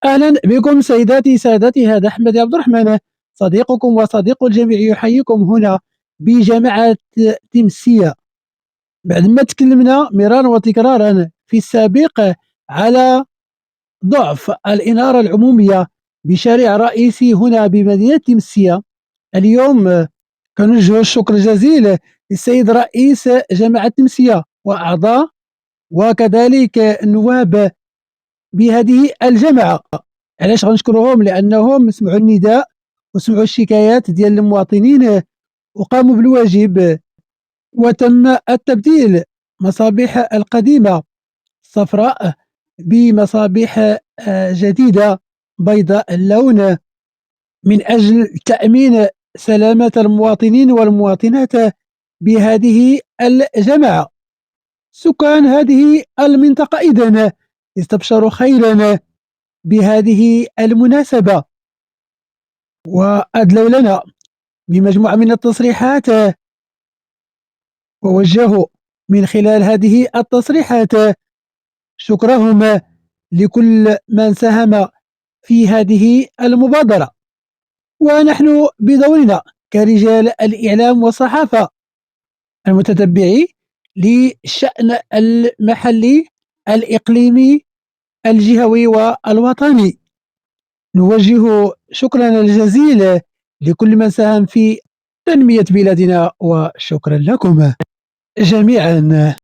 أهلا بكم سيداتي سادتي، هذا أحمد عبد الرحمن صديقكم وصديق الجميع يحييكم هنا بجامعة تمسية. بعد ما تكلمنا مرارا وتكرارا في السابق على ضعف الإنارة العمومية بشارع رئيسي هنا بمدينة تمسية، اليوم كنوجه الشكر الجزيل للسيد رئيس جامعة تمسية وأعضاء وكذلك النواب بهذه الجامعة. علاش غنشكرهم؟ لأنهم سمعوا النداء وسمعوا الشكايات ديال المواطنين وقاموا بالواجب، وتم التبديل مصابيح القديمة صفراء بمصابيح جديدة بيضاء اللون من أجل تأمين سلامة المواطنين والمواطنات بهذه الجامعة. سكان هذه المنطقة إذن استبشروا خيرا بهذه المناسبة، وأدلوا لنا بمجموعة من التصريحات، ووجهوا من خلال هذه التصريحات شكرهم لكل من ساهم في هذه المبادرة. ونحن بدورنا كرجال الإعلام والصحافة المتتبعي للشأن المحلي الإقليمي الجهوي والوطني نوجه شكرنا الجزيل لكل من ساهم في تنمية بلادنا، وشكرا لكم جميعا.